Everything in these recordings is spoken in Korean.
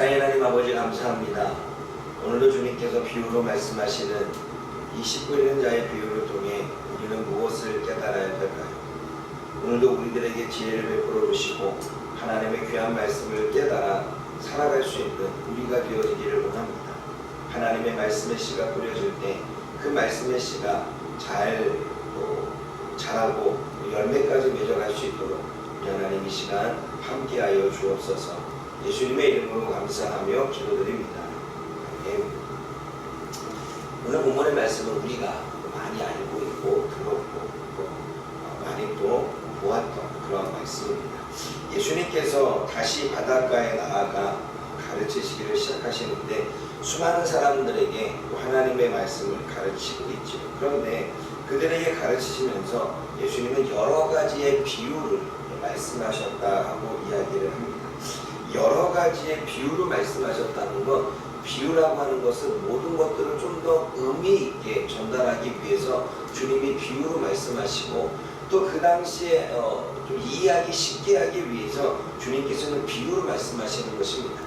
사랑의 하나님 아버지 감사합니다. 오늘도 주님께서 비유로 말씀하시는 이 씻고 있는 자의 비유를 통해 우리는 무엇을 깨달아야 될까요? 오늘도 우리들에게 지혜를 베풀어 주시고 하나님의 귀한 말씀을 깨달아 살아갈 수 있는 우리가 되어지기를 원합니다. 하나님의 말씀의 씨가 뿌려질 때 그 말씀의 씨가 자라고 열매까지 맺어갈 수 있도록 우리 하나님 이 시간 함께하여 주옵소서. 예수님의 이름으로 감사하며 기도드립니다. 아멘. 오늘 본문의 말씀은 우리가 많이 알고 있고 들었고 또 많이 또 보았던 그런 말씀입니다. 예수님께서 다시 바닷가에 나아가 가르치시기를 시작하시는데 수많은 사람들에게 하나님의 말씀을 가르치고 있죠. 그런데 그들에게 가르치시면서 예수님은 여러 가지의 비유를 말씀하셨다고 이야기를 합니다. 여러 가지의 비유로 말씀하셨다는 것, 비유라고 하는 것은 모든 것들을 좀 더 의미 있게 전달하기 위해서 주님이 비유로 말씀하시고 또 그 당시에 좀 이해하기 쉽게 하기 위해서 주님께서는 비유로 말씀하시는 것입니다.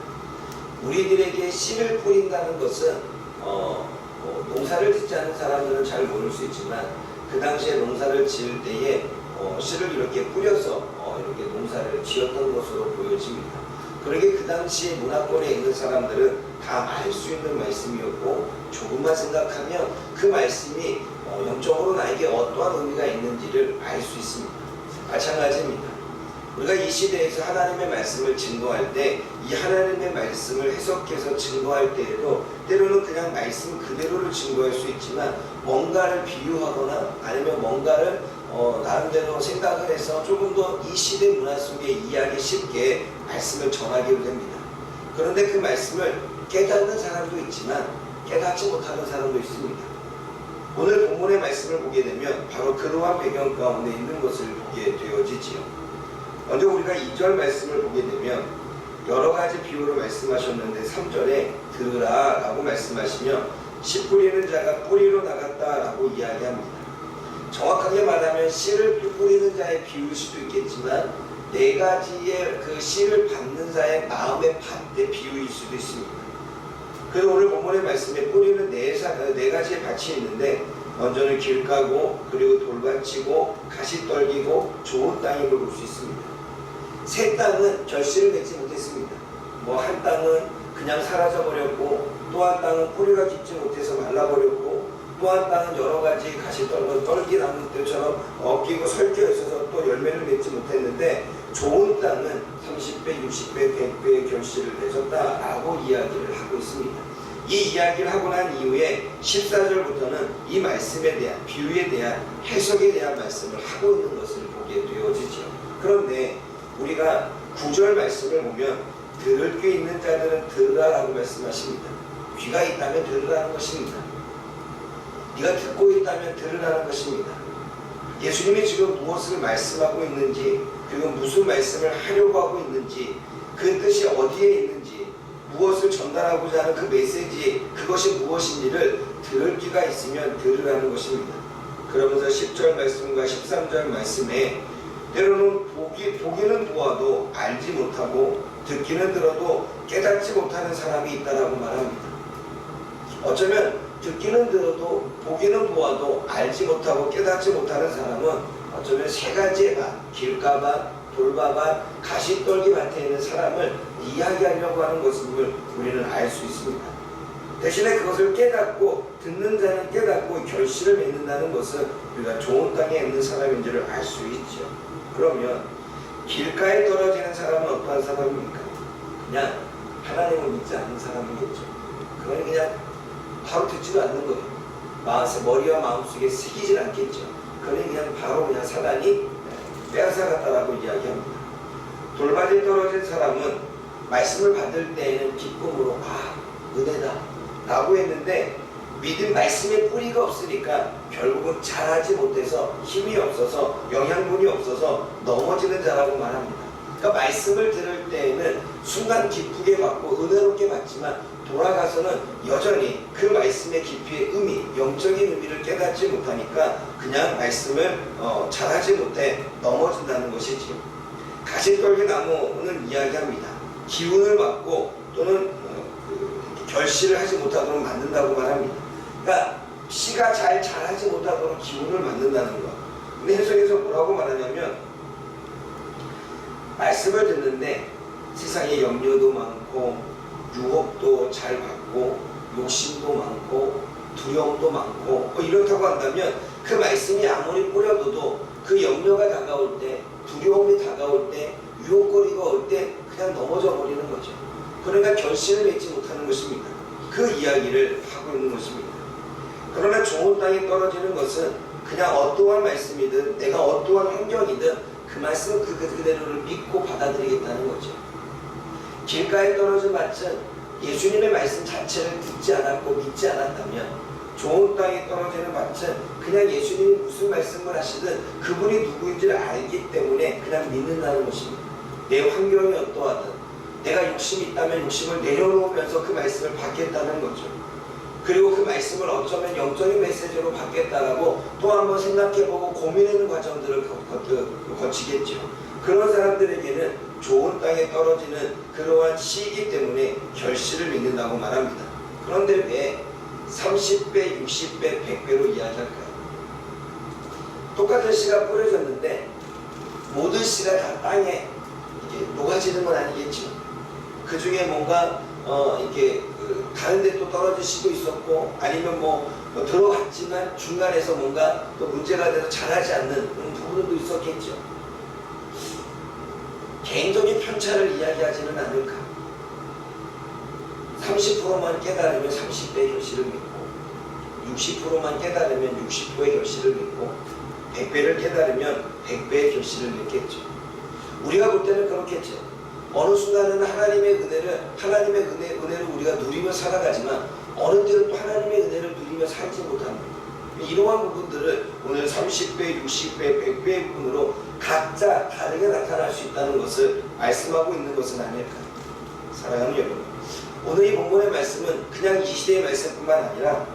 우리들에게 씨를 뿌린다는 것은 농사를 짓지 않은 사람들은 잘 모를 수 있지만 그 당시에 농사를 지을 때에 씨를 이렇게 뿌려서 이렇게 농사를 지었던 것으로 보여집니다. 그러게 그 당시에 문화권에 있는 사람들은 다 알 수 있는 말씀이었고 조금만 생각하면 그 말씀이 영적으로 나에게 어떠한 의미가 있는지를 알 수 있습니다. 마찬가지입니다. 우리가 이 시대에서 하나님의 말씀을 증거할 때 이 하나님의 말씀을 해석해서 증거할 때에도 때로는 그냥 말씀 그대로를 증거할 수 있지만 뭔가를 비유하거나 아니면 뭔가를 나름대로 생각을 해서 조금 더 이 시대 문화 속에 이해하기 쉽게 말씀을 전하기로 됩니다. 그런데 그 말씀을 깨닫는 사람도 있지만 깨닫지 못하는 사람도 있습니다. 오늘 본문의 말씀을 보게 되면 바로 그러한 배경 가운데 있는 것을 보게 되어지지요. 먼저 우리가 2절 말씀을 보게 되면 여러 가지 비유로 말씀하셨는데 3절에 들으라 라고 말씀하시며 씨 뿌리는 자가 뿌리로 나갔다 라고 이야기합니다. 정확하게 말하면 씨를 뿌리는 자의 비유일 수도 있겠지만 네 가지의 그 씨를 받는 자의 마음의 밭의 비유일 수도 있습니다. 그래서 오늘 본문의 말씀에 뿌리는 네 가지의 밭이 있는데 먼저는 길가고 그리고 돌밭이고 가시떨기고 좋은 땅임을 볼 수 있습니다. 세 땅은 결실을 맺지 못했습니다. 한 땅은 그냥 사라져버렸고 또 한 땅은 뿌리가 깊지 못해서 말라버렸고 또 한 땅은 여러 가지 떨기나무들처럼 엉키고 설켜 있어서 또 열매를 맺지 못했는데 좋은 땅은 30배, 60배, 100배의 결실을 맺었다라고 이야기를 하고 있습니다. 이 이야기를 하고 난 이후에 14절부터는 이 말씀에 대한 비유에 대한 해석에 대한 말씀을 하고 있는 것을 보게 되어지죠. 그런데 우리가 9절 말씀을 보면 들을 귀 있는 자들은 들으라라고 말씀하십니다. 귀가 있다면 들으라는 것입니다. 네가 듣고 있다면 들으라는 것입니다. 예수님이 지금 무엇을 말씀하고 있는지 그리고 무슨 말씀을 하려고 하고 있는지 그 뜻이 어디에 있는지 무엇을 전달하고자 하는 그 메시지 그것이 무엇인지를 들을 귀가 있으면 들으라는 것입니다. 그러면서 10절 말씀과 13절 말씀에 때로는 보기는 보아도 알지 못하고 듣기는 들어도 깨닫지 못하는 사람이 있다라고 말합니다. 어쩌면 듣기는 들어도 보기는 보아도 알지 못하고 깨닫지 못하는 사람은 어쩌면 세 가지의 밭, 길가밭, 돌바밭, 가시떨기 밭에 있는 사람을 이야기하려고 하는 것을 우리는 알 수 있습니다. 대신에 그것을 깨닫고 듣는 자는 깨닫고 결실을 맺는다는 것은 우리가 좋은 땅에 있는 사람인지를 알 수 있죠. 그러면 길가에 떨어지는 사람은 어떠한 사람입니까? 그냥 하나님을 믿지 않는 사람이겠죠. 그건 그냥 바로 듣지도 않는 거예요. 머리와 마음속에 새기질 않겠죠. 그건 그냥 바로 그냥 사단이 빼앗아갔다라고 이야기합니다. 돌밭에 떨어진 사람은 말씀을 받을 때에는 기쁨으로 은혜다 라고 했는데 말씀에 뿌리가 없으니까 결국은 잘하지 못해서 힘이 없어서 영양분이 없어서 넘어지는 자라고 말합니다. 그러니까 말씀을 들을 때에는 순간 기쁘게 받고 은혜롭게 받지만 돌아가서는 여전히 그 말씀의 깊이의 의미, 영적인 의미를 깨닫지 못하니까 그냥 말씀을 잘하지 못해 넘어진다는 것이지요. 가시떨기 나무는 이야기합니다. 기운을 받고 또는 결실을 하지 못하도록 만든다고 말합니다. 그러니까 씨가 잘 자라지 못하도록 기운을 만든다는 것. 근데 해석에서 뭐라고 말하냐면 말씀을 듣는데 세상에 염려도 많고 유혹도 잘 받고 욕심도 많고 두려움도 많고 이렇다고 한다면 그 말씀이 아무리 뿌려둬도 그 염려가 다가올 때, 두려움이 다가올 때, 유혹거리가 올 때 그냥 넘어져 버리는 거죠. 그러니까 결실을 맺지 못하는 것입니다. 그 이야기를 하고 있는 것입니다. 그러나 좋은 땅에 떨어지는 것은 그냥 어떠한 말씀이든 내가 어떠한 환경이든 그 말씀 그대로를 믿고 받아들이겠다는 거죠. 길가에 떨어진 밭은 예수님의 말씀 자체를 듣지 않았고 믿지 않았다면, 좋은 땅에 떨어지는 밭은 그냥 예수님이 무슨 말씀을 하시든 그분이 누구인지를 알기 때문에 그냥 믿는다는 것입니다. 내 환경이 어떠하든 내가 욕심이 있다면 욕심을 내려놓으면서 그 말씀을 받겠다는 거죠. 그리고 그 말씀을 어쩌면 영적인 메시지로 받겠다라고 또 한번 생각해보고 고민하는 과정들을 거치겠죠. 그런 사람들에게는 좋은 땅에 떨어지는 그러한 씨이기 때문에 결실을 맺는다고 말합니다. 그런데 왜 30배, 60배, 100배로 이야기할까요? 똑같은 씨가 뿌려졌는데 모든 씨가 다 땅에 이렇게 녹아지는 건 아니겠죠. 그 중에 뭔가 이렇게 다른 데 또 떨어질 씨도 있었고, 아니면 들어갔지만 중간에서 뭔가 또 문제가 돼서 자라지 않는 그런 부분도 있었겠죠. 개인적인 편차를 이야기하지는 않을까. 30%만 깨달으면 30배의 결실을 믿고, 60%만 깨달으면 60%의 결실을 믿고, 100배를 깨달으면 100배의 결실을 믿겠죠. 우리가 볼 때는 그렇겠죠. 어느 순간에는 하나님의 은혜를 우리가 누리며 살아가지만 어느 때는 또 하나님의 은혜를 누리며 살지 못합니다. 이러한 부분들을 오늘 30배, 60배, 100배의 부분으로 각자 다르게 나타날 수 있다는 것을 말씀하고 있는 것은 아닐까요? 사랑하는 여러분, 오늘 이 본문의 말씀은 그냥 이 시대의 말씀뿐만 아니라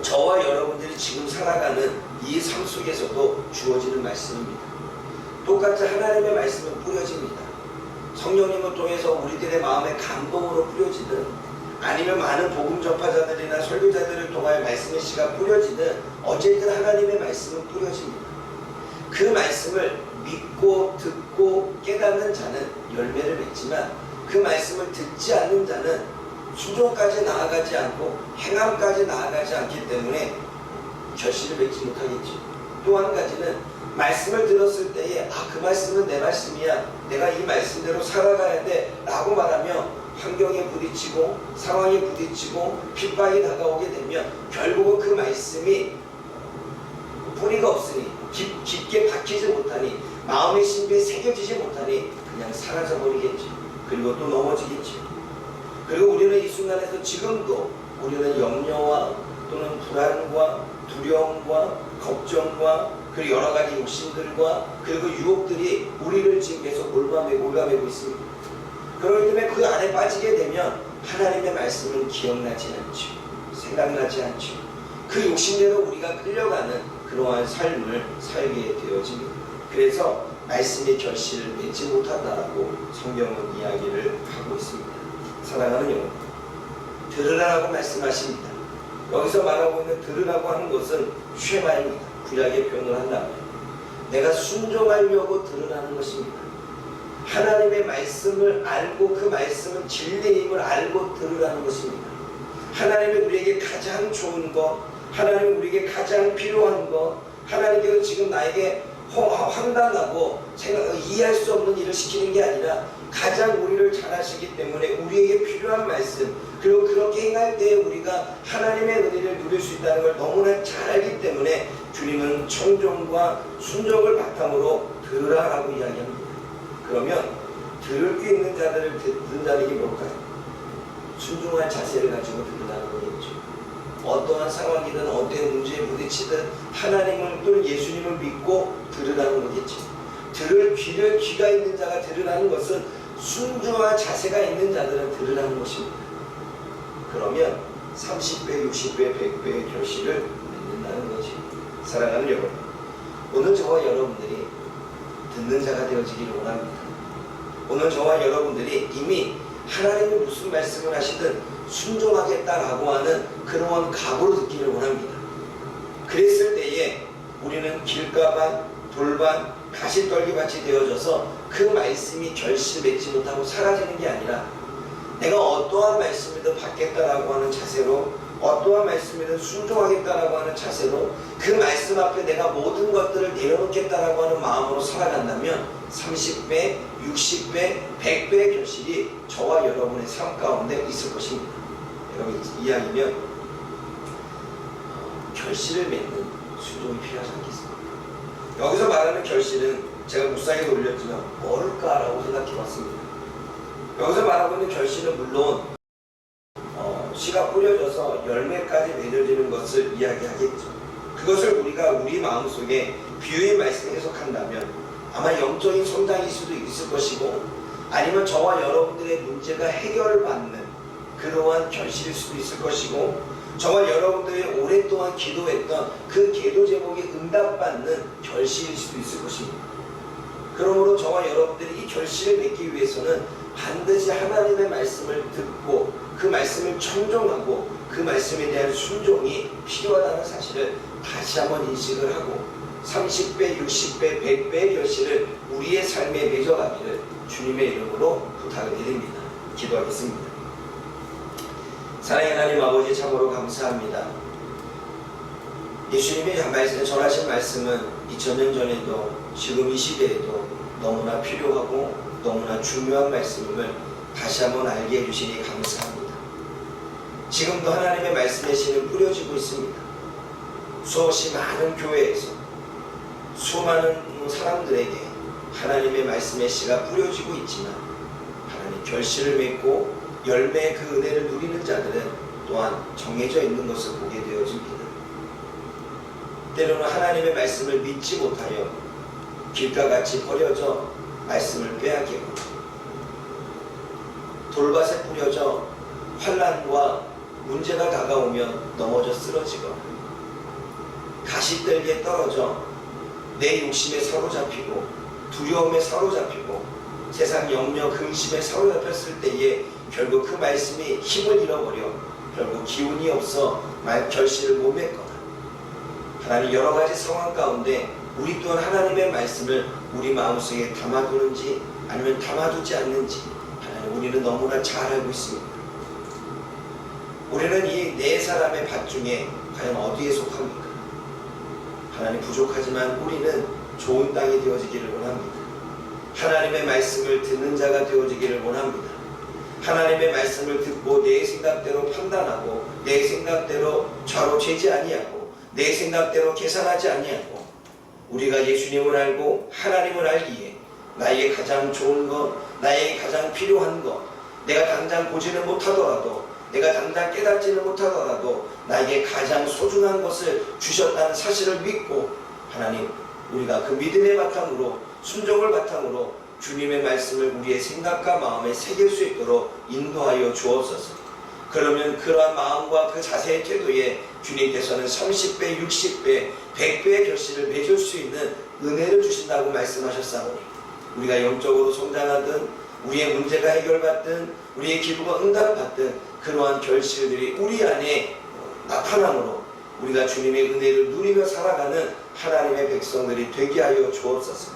저와 여러분들이 지금 살아가는 이 삶 속에서도 주어지는 말씀입니다. 똑같이 하나님의 말씀은 뿌려집니다. 성령님을 통해서 우리들의 마음에 감동으로 뿌려지든, 아니면 많은 복음 전파자들이나 설교자들을 통하여 말씀의 씨가 뿌려지든, 어쨌든 하나님의 말씀은 뿌려집니다. 그 말씀을 믿고 듣고 깨닫는 자는 열매를 맺지만, 그 말씀을 듣지 않는 자는 순종까지 나아가지 않고 행함까지 나아가지 않기 때문에 결실을 맺지 못하겠죠. 또 한 가지는 말씀을 들었을 때에 그 말씀은 내 말씀이야, 내가 이 말씀대로 살아가야 돼 라고 말하며 환경에 부딪히고 상황에 부딪히고 핍박이 다가오게 되면 결국은 그 말씀이 뿌리가 없으니, 깊게 박히지 못하니, 마음의 심비에 새겨지지 못하니 그냥 사라져버리겠죠. 그리고 또 넘어지겠죠. 그리고 우리는 이 순간에서 지금도 우리는 염려와 또는 불안과 두려움과 걱정과 그리고 여러 가지 욕심들과 그리고 유혹들이 우리를 지금 계속 몰아매고 있습니다. 그렇기 때문에 그 안에 빠지게 되면 하나님의 말씀은 기억나지 않죠. 생각나지 않죠. 그 욕심대로 우리가 끌려가는 그러한 삶을 살게 되어집니다. 그래서 말씀의 결실을 맺지 못한다라고 성경은 이야기를 하고 있습니다. 사랑하는 여러분, 들으라고 말씀하십니다. 여기서 말하고 있는 들으라고 하는 것은 쉐마입니다. 구약의 표현을 한다면 내가 순종하려고 들으라는 것입니다. 하나님의 말씀을 알고 그 말씀은 진리임을 알고 들으라는 것입니다. 하나님이 우리에게 가장 좋은 것, 하나님이 우리에게 가장 필요한 것, 하나님께서 지금 나에게 황당하고 이해할 수 없는 일을 시키는 게 아니라 가장 우리를 잘 아시기 때문에 우리에게 필요한 말씀, 그리고 그렇게 행할 때에 우리가 하나님의 은혜를 누릴 수 있다는 걸 너무나 잘 알기 때문에 주님은 청종과 순종을 바탕으로 들으라라고 이야기합니다. 그러면 들을 게 있는 자들을 듣는다는 게 뭘까요? 순종한 자세를 가지고 듣는다는 거겠죠. 어떠한 상황이든 어떠한 문제에 부딪히든 하나님을 또는 예수님을 믿고 들으라는 거겠죠. 들을 귀가 있는 자가 들으라는 것은 순종한 자세가 있는 자들은 들으라는 것입니다. 그러면 30배, 60배, 100배의 결실을 맺는다는 거지. 사랑하는 여러분, 오늘 저와 여러분들이 듣는 자가 되어지기를 원합니다. 오늘 저와 여러분들이 이미 하나님이 무슨 말씀을 하시든 순종하겠다라고 하는 그런 각오를 듣기를 원합니다. 그랬을 때에 우리는 길가반, 돌반, 가시떨기밭이 되어져서 그 말씀이 결실을 맺지 못하고 사라지는 게 아니라 내가 어떠한 말씀이든 받겠다라고 하는 자세로, 어떠한 말씀이든 순종하겠다라고 하는 자세로 그 말씀 앞에 내가 모든 것들을 내려놓겠다라고 하는 마음으로 살아간다면 30배, 60배, 100배의 결실이 저와 여러분의 삶 가운데 있을 것입니다. 여러분 이야기면 결실을 맺는 순종이 필요하지 않겠습니까? 여기서 말하는 결실은 제가 묵상에도 올렸지만 뭘까라고 생각해봤습니다. 여기서 말하고 있는 결실은 물론 씨가 뿌려져서 열매까지 맺어지는 것을 이야기하겠죠. 그것을 우리가 우리 마음속에 비유의 말씀을 해석한다면 아마 영적인 성장일 수도 있을 것이고, 아니면 저와 여러분들의 문제가 해결을 받는 그러한 결실일 수도 있을 것이고, 저와 여러분들이 오랫동안 기도했던 그 기도 제목이 응답받는 결실일 수도 있을 것입니다. 그러므로 저와 여러분들이 이 결실을 맺기 위해서는 반드시 하나님의 말씀을 듣고 그 말씀을 청종하고 그 말씀에 대한 순종이 필요하다는 사실을 다시 한번 인식을 하고 30배, 60배, 100배의 결실을 우리의 삶에 맺어가기를 주님의 이름으로 부탁을 드립니다. 기도하겠습니다. 사랑의 하나님 아버지, 참으로 감사합니다. 예수님이 전하신 말씀은 2000년 전에도 지금 이 시대에도 너무나 필요하고 너무나 중요한 말씀임을 다시 한번 알게 해주시니 감사합니다. 지금도 하나님의 말씀의 씨는 뿌려지고 있습니다. 수없이 많은 교회에서 수많은 사람들에게 하나님의 말씀의 씨가 뿌려지고 있지만 하나님 결실을 맺고 열매의 그 은혜를 누리는 자들은 또한 정해져 있는 것을 보게 되어집니다. 때로는 하나님의 말씀을 믿지 못하여 길가같이 버려져 말씀을 빼앗기고, 돌밭에 뿌려져 환난과 문제가 다가오면 넘어져 쓰러지거나, 가시떨기에 떨어져 내 욕심에 사로잡히고 두려움에 사로잡히고 세상 염려 근심에 사로잡혔을 때에 결국 그 말씀이 힘을 잃어버려 결국 기운이 없어 결실을 못 맺거나, 하나님 여러 가지 상황 가운데 우리 또한 하나님의 말씀을 우리 마음속에 담아두는지 아니면 담아두지 않는지 하나님 우리는 너무나 잘 알고 있습니다. 우리는 이 네 사람의 밭 중에 과연 어디에 속합니까? 하나님 부족하지만 우리는 좋은 땅이 되어지기를 원합니다. 하나님의 말씀을 듣는 자가 되어지기를 원합니다. 하나님의 말씀을 듣고 내 생각대로 판단하고 내 생각대로 좌로 재지 아니하고 내 생각대로 계산하지 아니하고 우리가 예수님을 알고 하나님을 알기에 나에게 가장 좋은 것, 나에게 가장 필요한 것, 내가 당장 보지는 못하더라도, 내가 당장 깨닫지는 못하더라도 나에게 가장 소중한 것을 주셨다는 사실을 믿고 하나님 우리가 그 믿음의 바탕으로 순종을 바탕으로 주님의 말씀을 우리의 생각과 마음에 새길 수 있도록 인도하여 주옵소서. 그러면 그러한 마음과 그 자세의 태도에 주님께서는 30배, 60배, 100배의 결실을 맺을 수 있는 은혜를 주신다고 말씀하셨사오니 우리가 영적으로 성장하든 우리의 문제가 해결받든 우리의 기도가 응답받든 그러한 결실들이 우리 안에 나타남으로 우리가 주님의 은혜를 누리며 살아가는 하나님의 백성들이 되게 하여 주옵소서.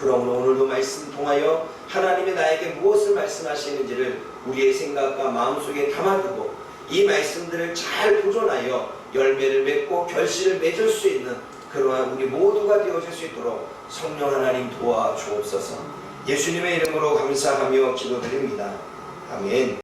그러므로 오늘도 말씀 통하여 하나님이 나에게 무엇을 말씀하시는지를 우리의 생각과 마음속에 담아두고 이 말씀들을 잘 보존하여 열매를 맺고 결실을 맺을 수 있는 그러한 우리 모두가 되어질 수 있도록 성령 하나님 도와주옵소서. 예수님의 이름으로 감사하며 기도드립니다. 아멘.